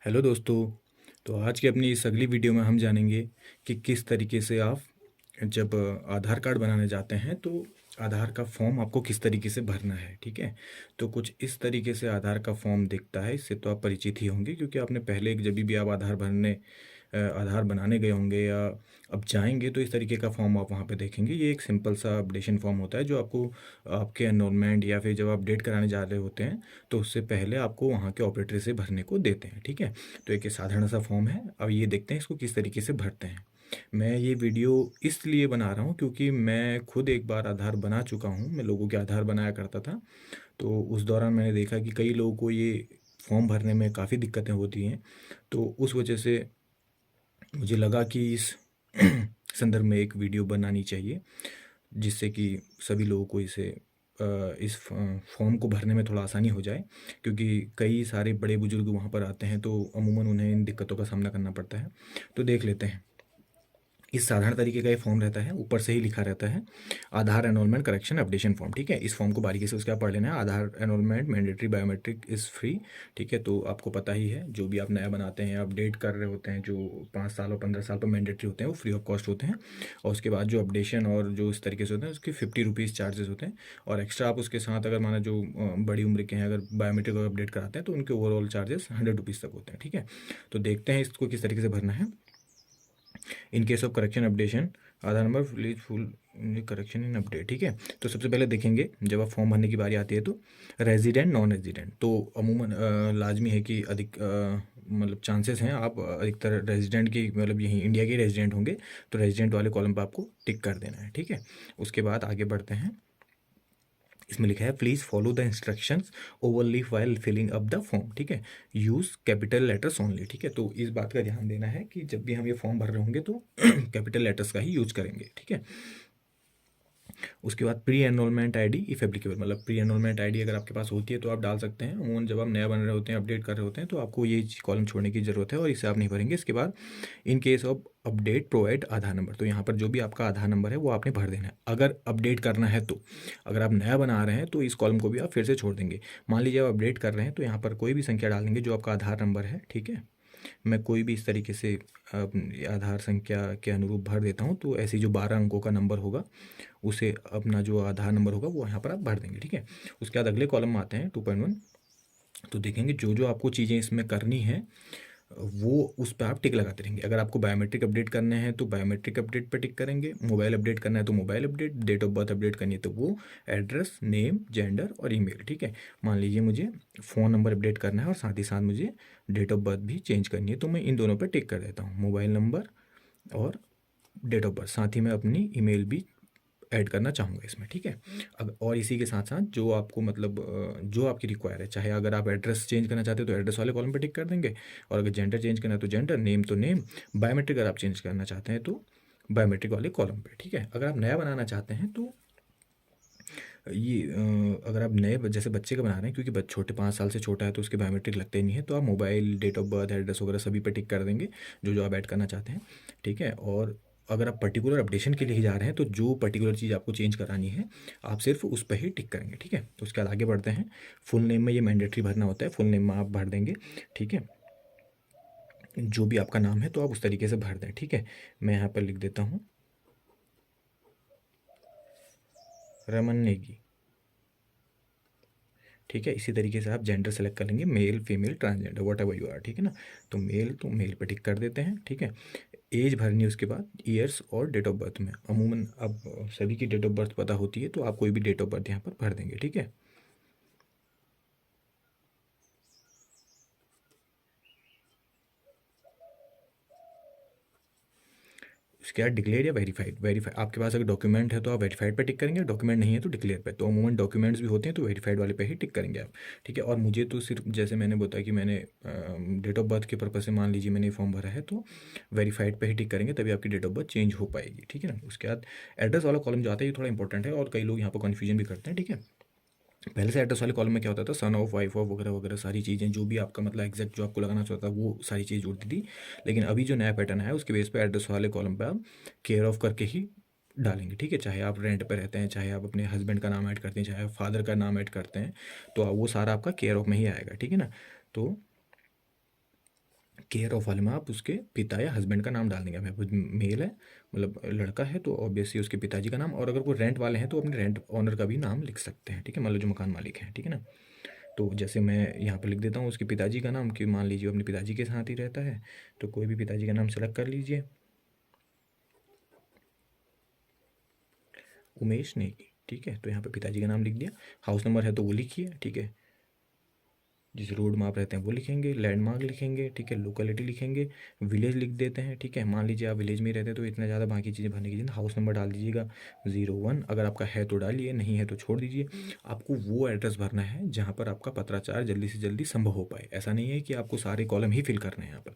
Hello दोस्तों। तो आज की अपनी इस अगली वीडियो में हम जानेंगे कि किस तरीके से आप जब आधार कार्ड बनाने जाते हैं तो आधार का फॉर्म आपको किस तरीके से भरना है। ठीक है, तो कुछ इस तरीके से आधार का फॉर्म दिखता है। इससे तो आप परिचित ही होंगे क्योंकि आपने पहले जब भी आप आधार बनाने गए होंगे या अब जाएंगे तो इस तरीके का फॉर्म आप वहाँ पे देखेंगे। ये एक सिंपल सा अपडेशन फॉर्म होता है जो आपको आपके एनरोलमेंट या फिर जब आप अपडेट कराने जा रहे होते हैं तो उससे पहले आपको वहाँ के ऑपरेटर से भरने को देते हैं। ठीक है, तो एक ये साधारण सा फॉर्म है। अब ये देखते हैं इसको किस तरीके से भरते हैं। मैं ये वीडियो इसलिए बना रहा हूँ क्योंकि मैं खुद एक बार आधार बना चुका हूँ। मैं लोगों के आधार बनाया करता था, तो उस दौरान मैंने देखा कि कई लोगों को ये फॉर्म भरने में काफ़ी दिक्कतें होती हैं। तो उस वजह से मुझे लगा कि इस संदर्भ में एक वीडियो बनानी चाहिए जिससे कि सभी लोगों को इस फॉर्म को भरने में थोड़ा आसानी हो जाए, क्योंकि कई सारे बड़े बुजुर्ग वहाँ पर आते हैं तो अमूमन उन्हें इन दिक्कतों का सामना करना पड़ता है। तो देख लेते हैं। इस साधारण तरीके का ये फॉर्म रहता है, ऊपर से ही लिखा रहता है Aadhaar enrolment correction updation form. ठीक है, इस फॉर्म को बारीकी से उसके आप पढ़ लेना है। Aadhaar enrolment mandatory biometric is free. ठीक है, तो आपको पता ही है जो भी आप नया बनाते हैं, अपडेट कर रहे होते हैं, जो 5 साल और 15 साल पर मैंडेटरी होते हैं वो फ्री ऑफ कॉस्ट होते हैं। और उसके बाद जो अपडेशन और जो इस तरीके से होते हैं उसके 50 रुपीज़ चार्जेस होते हैं। और एक्स्ट्रा आप उसके साथ अगर माना जो बड़ी उम्र के हैं अगर बायोमेट्रिक अपडेट कराते हैं तो उनके ओवरऑल चार्जेस 100 रुपीज़ तक होते हैं। ठीक है, तो देखते हैं इसको किस तरीके से भरना है। In case of correction updation Aadhaar number please full correction in update. ठीक है, तो सबसे पहले देखेंगे जब आप फॉर्म भरने की बारी आती है तो रेजिडेंट नॉन रेजिडेंट, तो अमूमन लाजमी है कि अधिक मतलब चांसेस हैं आप अधिकतर रेजिडेंट की मतलब यहीं इंडिया के रेजिडेंट होंगे, तो रेजिडेंट वाले कॉलम पर आपको टिक कर देना है। ठीक है, उसके बाद आगे बढ़ते हैं। इसमें लिखा है please follow the instructions overly while filling up the form. ठीक है, यूज़ कैपिटल लेटर्स ओनली। ठीक है, तो इस बात का ध्यान देना है कि जब भी हम ये फॉर्म भर रहे होंगे तो कैपिटल लेटर्स का ही यूज़ करेंगे। ठीक है, उसके बाद pre enrolment ID if applicable, मतलब प्री एनरोलमेंट आईडी अगर आपके पास होती है तो आप डाल सकते हैं। अमूमन जब आप नया बन रहे होते हैं, अपडेट कर रहे होते हैं, तो आपको ये कॉलम छोड़ने की ज़रूरत है और इसे आप नहीं भरेंगे। इसके बाद in case of update provide Aadhaar number, तो यहाँ पर जो भी आपका आधार नंबर है वो आपने भर देना है अगर अपडेट करना है तो। अगर आप नया बना रहे हैं तो इस कॉलम को भी आप फिर से छोड़ देंगे। मान लीजिए आप अपडेट कर रहे हैं तो यहाँ पर कोई भी संख्या डाल देंगे जो आपका आधार नंबर है। ठीक है, मैं कोई भी इस तरीके से आधार संख्या के अनुरूप भर देता हूँ, तो ऐसी जो 12 अंकों का नंबर होगा उसे अपना जो आधार नंबर होगा वो यहाँ पर आप भर देंगे। ठीक है, उसके बाद अगले कॉलम में आते हैं 2.1। तो देखेंगे जो जो आपको चीज़ें इसमें करनी है वो उस पर आप टिक लगाते रहेंगे। अगर आपको बायोमेट्रिक अपडेट करने हैं तो बायोमेट्रिक अपडेट पर टिक करेंगे, मोबाइल अपडेट करना है तो mobile update, date of birth update करनी है तो वो, एड्रेस, नेम, जेंडर और ईमेल। ठीक है, मान लीजिए मुझे फ़ोन नंबर अपडेट करना है और साथ ही साथ मुझे डेट ऑफ बर्थ भी चेंज करनी है, तो मैं इन दोनों पर टिक कर देता हूँ, मोबाइल नंबर और डेट ऑफ बर्थ। साथ ही मैं अपनी ईमेल भी ऐड करना चाहूँगा इसमें। ठीक है, अब और इसी के साथ साथ जो आपको मतलब जो आपकी रिक्वायर है, चाहे अगर आप एड्रेस चेंज करना चाहते हो तो एड्रेस वाले कॉलम पे टिक कर देंगे, और अगर जेंडर चेंज करना है तो जेंडर, नेम तो नेम, बायोमेट्रिक अगर आप चेंज करना चाहते हैं तो बायोमेट्रिक वाले कॉलम पे। ठीक है, अगर आप नया बनाना चाहते हैं तो ये अगर आप नए जैसे बच्चे का बना रहे हैं, क्योंकि बच्चे छोटे 5 साल से छोटा है तो उसके बायोमेट्रिक लगते ही नहीं है, तो आप mobile, date of birth, address वगैरह सभी पे टिक कर देंगे जो जो आप ऐड करना चाहते हैं। ठीक है, और अगर आप पर्टिकुलर अपडेशन के लिए ही जा रहे हैं तो जो पर्टिकुलर चीज़ आपको चेंज करानी है आप सिर्फ उस पर ही टिक करेंगे। ठीक है, तो उसके बाद आगे बढ़ते हैं। फुल नेम में ये मैंडेटरी भरना होता है, फुल नेम में आप भर देंगे। ठीक है, जो भी आपका नाम है तो आप उस तरीके से भर दें। ठीक है, मैं यहाँ पर लिख देता हूँ रमन नेगी। ठीक है, इसी तरीके से आप जेंडर सेलेक्ट कर लेंगे, male, female, transgender, whatever you are. ठीक है ना, तो मेल पे टिक कर देते हैं। ठीक है, एज भरनी है उसके बाद, ईयर्स और डेट ऑफ बर्थ में अमूमन अब सभी की डेट ऑफ बर्थ पता होती है तो आप कोई भी डेट ऑफ बर्थ यहाँ पर भर देंगे। ठीक है, उसके बाद डिक्लेयर या वेरीफाइड। वेरीफाई आपके पास अगर डॉक्यूमेंट है तो आप वेरीफाइड पे टिक करेंगे, डॉक्यूमेंट नहीं है तो डिक्लेयर पे। तो अमूमन डॉक्यूमेंट्स भी होते हैं तो वेरीफाइड वाले पे ही टिक करेंगे आप। ठीक है, और मुझे तो सिर्फ जैसे मैंने बताया कि मैंने डेट ऑफ बर्थ के पर्पज़ से मान लीजिए मैंने फॉर्म भरा है तो वेरीफाइड पे ही टिक करेंगे, तभी आपकी डेट ऑफ बर्थ चेंज हो पाएगी। ठीक है ना, उसके बाद एड्रेस वाला कॉलम जो आता है ये थोड़ा इंपॉर्टेंट है और कई लोग यहाँ पर कन्फ्यूजन भी करते हैं। ठीक है, पहले से एड्रेस वाले कॉलम में क्या होता था, सन ऑफ, वाइफ ऑफ वगैरह वगैरह सारी चीज़ें जो भी आपका मतलब एग्जैक्ट जो आपको लगाना चाहता था वो सारी चीज़ जुड़ती थी। लेकिन अभी जो नया पैटर्न है उसके बेस पे एड्रेस वाले कॉलम पे आप केयर ऑफ करके ही डालेंगे। ठीक है, चाहे आप रेंट पे रहते हैं, चाहे आप अपने हस्बैंड का नाम ऐड करते हैं, चाहे आप फादर का नाम ऐड करते हैं, तो वो सारा आपका केयर ऑफ में ही आएगा। ठीक है ना, तो केयर ऑफ वाले में आप उसके पिता या हस्बैंड का नाम डाल देंगे। अब मेल है, मतलब लड़का है, तो ऑब्वियसली उसके पिताजी का नाम, और अगर वो रेंट वाले हैं तो अपने रेंट ऑनर का भी नाम लिख सकते हैं, ठीक है, मतलब जो मकान मालिक हैं, ठीक है ना। तो जैसे मैं यहाँ पर लिख देता हूँ उसके पिताजी का नाम, कि मान लीजिए अपने पिताजी के साथ ही रहता है, तो कोई भी पिताजी का नाम सेलेक्ट कर लीजिए, उमेश नेगी, ठीक है। तो यहाँ पे पिताजी का नाम लिख दिया, हाउस नंबर है तो वो लिखिए, ठीक है, जिस रोड में आप रहते हैं वो लिखेंगे, लैंडमार्क लिखेंगे, ठीक है, लोकेलिटी लिखेंगे, विलेज लिख देते हैं, ठीक है। मान लीजिए आप विलेज में ही रहते हैं तो इतना ज़्यादा बाकी चीज़ें भरने की जरूरत, हाउस नंबर डाल दीजिएगा 01, अगर आपका है तो डालिए, नहीं है तो छोड़ दीजिए। आपको वो एड्रेस भरना है जहाँ पर आपका पत्राचार जल्दी से जल्दी संभव हो पाए। ऐसा नहीं है कि आपको सारे कॉलम ही फिल करने हैं यहाँ पर।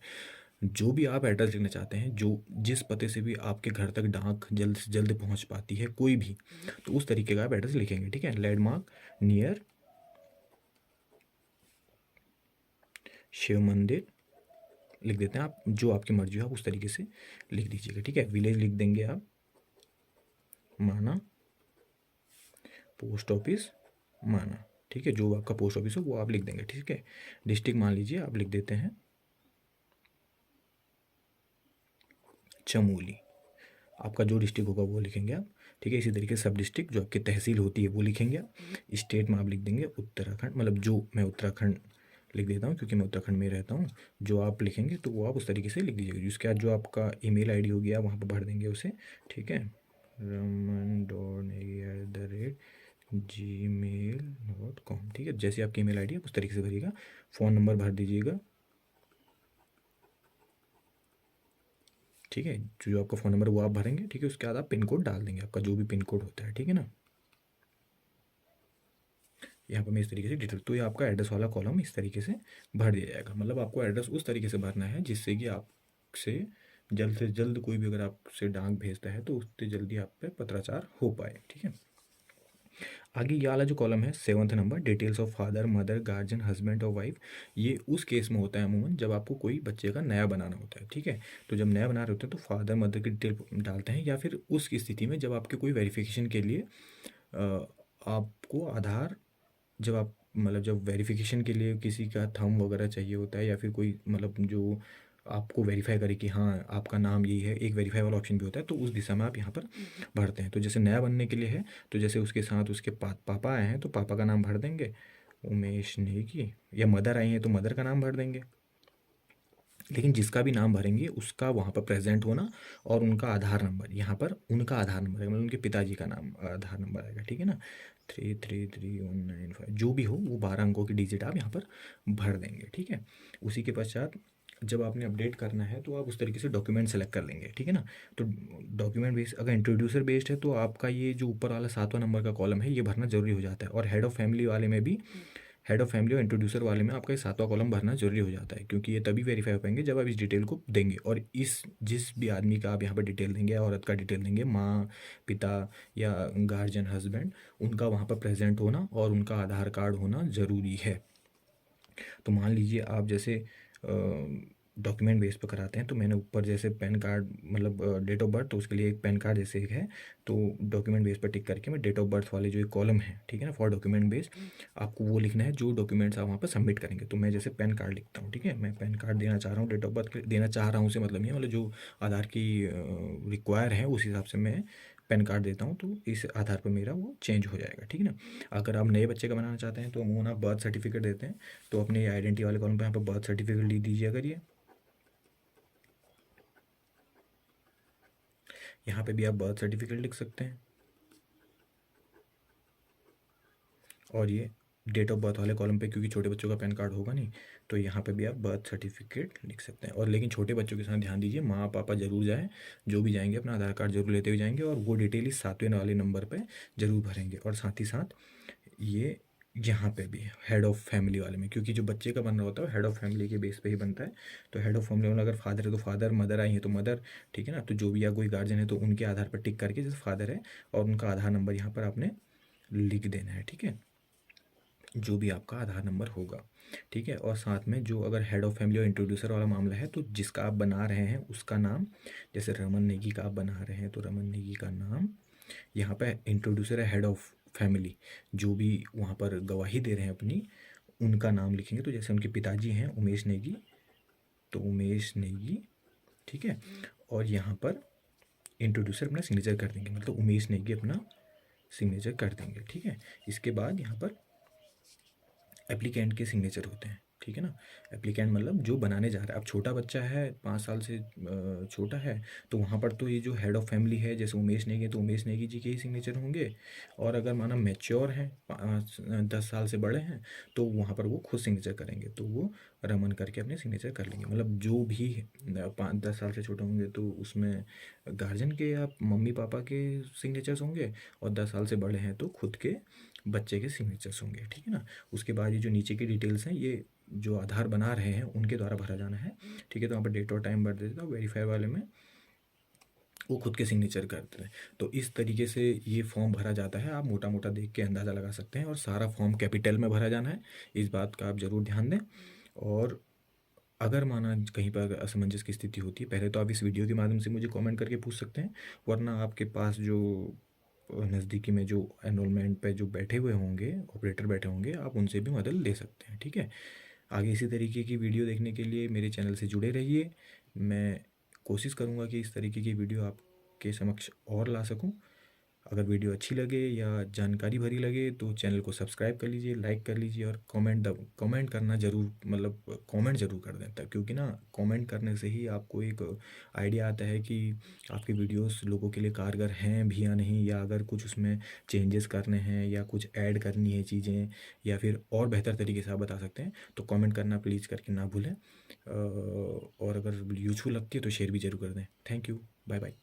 जो भी आप एड्रेस लिखना चाहते हैं, जो जिस पते से भी आपके घर तक डाक जल्द से जल्द पहुँच पाती है कोई भी, तो उस तरीके का आप एड्रेस लिखेंगे, ठीक है। लैंडमार्क नियर शिव मंदिर लिख देते हैं आप, जो आपकी मर्जी हो आप उस तरीके से लिख दीजिएगा, ठीक है। विलेज लिख देंगे आप माना, पोस्ट ऑफिस माना, ठीक है, जो आपका पोस्ट ऑफिस हो वो आप लिख देंगे, ठीक है। डिस्ट्रिक्ट मान लीजिए आप लिख देते हैं चमोली, आपका जो डिस्ट्रिक्ट होगा वो लिखेंगे आप, ठीक है। इसी तरीके से सब डिस्ट्रिक्ट जो आपकी तहसील होती है वो लिखेंगे आप। स्टेट में आप लिख देंगे उत्तराखंड, मतलब जो मैं उत्तराखंड लिख देता हूँ क्योंकि मैं उत्तराखंड में रहता हूँ। जो आप लिखेंगे तो वो आप उस तरीके से लिख दीजिएगा। जिसके बाद जो आपका ईमेल आईडी हो गया वहाँ पर भर देंगे उसे, ठीक है, raman.negi@gmail.com, ठीक है। जैसे आपकी ईमेल आईडी है उस तरीके से भरिएगा। फ़ोन नंबर भर दीजिएगा, ठीक है, जो आपका फ़ोन नंबर वो आप भरेंगे, ठीक है। उसके बाद आप पिन कोड डाल देंगे, आपका जो भी पिन कोड होता है, ठीक है ना। यहाँ पर मैं इस तरीके से डिटेल, तो ये आपका एड्रेस वाला कॉलम इस तरीके से भर दिया जाएगा। मतलब आपको एड्रेस उस तरीके से भरना है जिससे कि आपसे जल्द से जल्द कोई भी अगर आपसे डाक भेजता है तो उससे जल्दी आप पे पत्राचार हो पाए, ठीक है। आगे ये वाला जो कॉलम है 7th number, details of father mother guardian husband और वाइफ, ये उस केस में होता है अमूमन जब आपको कोई बच्चे का नया बनाना होता है, ठीक है। तो जब नया बना रहे होते हैं तो फादर मदर की डिटेल डालते हैं, या फिर उस स्थिति में जब आपके कोई वेरिफिकेशन के लिए आपको आधार, जब आप मतलब जब वेरिफिकेशन के लिए किसी का थंब वगैरह चाहिए होता है, या फिर कोई मतलब जो आपको वेरीफाई करे कि हाँ आपका नाम यही है, एक वेरीफाई वाला ऑप्शन भी होता है, तो उस दिशा में आप यहाँ पर भरते हैं। तो जैसे नया बनने के लिए है, तो जैसे उसके साथ उसके पापा आए हैं तो पापा का नाम भर देंगे उमेश नेगी, या मदर आई हैं तो मदर का नाम भर देंगे। लेकिन जिसका भी नाम भरेंगे उसका वहाँ पर प्रेजेंट होना, और उनका आधार नंबर, यहाँ पर उनका आधार नंबर है, मतलब उनके पिताजी का नाम आधार नंबर आएगा, ठीक है ना। 333195 जो भी हो वो 12 अंकों की डिजिट आप यहाँ पर भर देंगे, ठीक है। उसी के पश्चात जब आपने अपडेट करना है तो आप उस तरीके से डॉक्यूमेंट सेलेक्ट कर लेंगे, ठीक है ना। तो डॉक्यूमेंट बेस्ड, अगर इंट्रोड्यूसर बेस्ड है तो आपका ये जो ऊपर वाला 7वां नंबर का कॉलम है ये भरना जरूरी हो जाता है। और हेड ऑफ़ फैमिली वाले में भी, हेड ऑफ़ फैमिली और इंट्रोड्यूसर वाले में आपका ये 7वां कॉलम भरना जरूरी हो जाता है, क्योंकि ये तभी वेरीफाई हो पाएंगे जब आप इस डिटेल को देंगे। और इस जिस भी आदमी का आप यहाँ पर डिटेल देंगे, औरत का डिटेल देंगे, माँ पिता या गार्जियन हस्बैंड, उनका वहाँ पर प्रेजेंट होना और उनका आधार कार्ड होना ज़रूरी है। तो मान लीजिए आप जैसे डॉक्यूमेंट बेस पर कराते हैं, तो मैंने ऊपर जैसे पैन कार्ड मतलब डेट ऑफ बर्थ, तो उसके लिए एक पैन कार्ड जैसे एक है, तो डॉक्यूमेंट बेस पर टिक करके मैं डेट ऑफ बर्थ वाले जो एक कॉलम है, ठीक है ना, फॉर डॉक्यूमेंट बेस, आपको वो लिखना है जो डॉक्यूमेंट्स आप वहाँ पर सबमिट करेंगे। तो मैं जैसे पैन कार्ड लिखता हूँ, ठीक है, मैं पैन कार्ड देना चाह रहा हूँ, डेट ऑफ बर्थ देना चाह रहा हूँ से मतलब नहीं है, मतलब जो आधार की रिक्वायर है उस हिसाब से मैं पैन कार्ड देता हूँ, तो इस आधार पर मेरा वो चेंज हो जाएगा, ठीक है ना। अगर आप नए बच्चे का बनाना चाहते हैं तो अमूमन आप बर्थ सर्टिफिकेट देते हैं, तो अपने आइडेंटिटी वाले कॉलम पर यहाँ पर बर्थ सर्टिफिकेट लिख दीजिए। अगर ये यहाँ पे भी आप बर्थ सर्टिफिकेट लिख सकते हैं, और ये डेट ऑफ बर्थ वाले कॉलम पे क्योंकि छोटे बच्चों का पैन कार्ड होगा नहीं, तो यहाँ पे भी आप बर्थ सर्टिफिकेट लिख सकते हैं। और लेकिन छोटे बच्चों के साथ ध्यान दीजिए, माँ पापा जरूर जाएँ, जो भी जाएंगे अपना आधार कार्ड जरूर लेते हुए जाएंगे, और वो डिटेल इस 7वें वाले नंबर पर जरूर भरेंगे। और साथ ही साथ ये यहाँ पे भी हेड ऑफ़ फैमिली वाले में, क्योंकि जो बच्चे का बन रहा होता है हेड ऑफ़ फैमिली के बेस पे ही बनता है, तो हेड ऑफ़ फैमिली में अगर फादर है तो फादर, मदर आई है तो मदर, ठीक है ना। तो जो भी या कोई गार्जियन है तो उनके आधार पर टिक करके जैसे फादर है और उनका आधार नंबर यहाँ पर आपने लिख देना है, ठीक है, जो भी आपका आधार नंबर होगा, ठीक है। और साथ में जो अगर हेड ऑफ़ फैमिली और इंट्रोड्यूसर वाला मामला है, तो जिसका आप बना रहे हैं उसका नाम, जैसे रमन नेगी का आप बना रहे हैं तो रमन नेगी का नाम, यहाँ पे इंट्रोड्यूसर है हेड ऑफ़ फैमिली, जो भी वहाँ पर गवाही दे रहे हैं अपनी, उनका नाम लिखेंगे। तो जैसे उनके पिताजी हैं उमेश नेगी, तो उमेश नेगी, ठीक है। और यहाँ पर इंट्रोड्यूसर अपना सिग्नेचर कर देंगे, मतलब उमेश नेगी अपना सिग्नेचर कर देंगे, ठीक है। इसके बाद यहाँ पर एप्लीकेंट के सिग्नेचर होते हैं, ठीक है ना। एप्लीकेंट मतलब जो बनाने जा रहा है। अब छोटा बच्चा है, 5 साल से छोटा है, तो वहाँ पर तो ये जो हेड ऑफ़ फैमिली है, जैसे उमेश नेगी, तो उमेश नेगी जी के ही सिग्नेचर होंगे। और अगर माना मैच्योर हैं, 10 साल से बड़े हैं, तो वहाँ पर वो खुद सिग्नेचर करेंगे, तो वो रमन करके अपने सिग्नेचर कर लेंगे। मतलब जो भी 5-10 साल से छोटे होंगे तो उसमें गार्जियन के या मम्मी पापा के सिग्नेचर्स होंगे, और 10 साल से बड़े हैं तो खुद के बच्चे के सिग्नेचर्स होंगे, ठीक है ना। उसके बाद ये जो नीचे की डिटेल्स हैं, ये जो आधार बना रहे हैं उनके द्वारा भरा जाना है, ठीक है। तो यहाँ पर डेट और टाइम भर देता हूँ, वेरीफाई वाले में वो खुद के सिग्नेचर करते हैं। तो इस तरीके से ये फॉर्म भरा जाता है। आप मोटा मोटा देख के अंदाज़ा लगा सकते हैं, और सारा फॉर्म कैपिटल में भरा जाना है, इस बात का आप ज़रूर ध्यान दें। और अगर माना कहीं पर असमंजस की स्थिति होती है, पहले तो आप इस वीडियो के माध्यम से मुझे कमेंट करके पूछ सकते हैं, वरना आपके पास जो नज़दीकी में जो एनरोलमेंट पे जो बैठे हुए होंगे, ऑपरेटर बैठे होंगे, आप उनसे भी मदद ले सकते हैं, ठीक है। आगे इसी तरीके की वीडियो देखने के लिए मेरे चैनल से जुड़े रहिए। मैं कोशिश करूँगा कि इस तरीके की वीडियो आपके समक्ष और ला सकूँ। अगर वीडियो अच्छी लगे या जानकारी भरी लगे तो चैनल को सब्सक्राइब कर लीजिए, लाइक कर लीजिए, और कमेंट करना ज़रूर, मतलब कमेंट ज़रूर कर दें तब, क्योंकि ना कमेंट करने से ही आपको एक आइडिया आता है कि आपकी वीडियोस लोगों के लिए कारगर हैं भी या नहीं, या अगर कुछ उसमें चेंजेस करने हैं या कुछ ऐड करनी है चीज़ें, या फिर और बेहतर तरीके से आप बता सकते हैं। तो कमेंट करना प्लीज़ करके ना भूलें, और अगर यूज़फुल लगती है तो शेयर भी ज़रूर कर दें। Thank you, bye bye.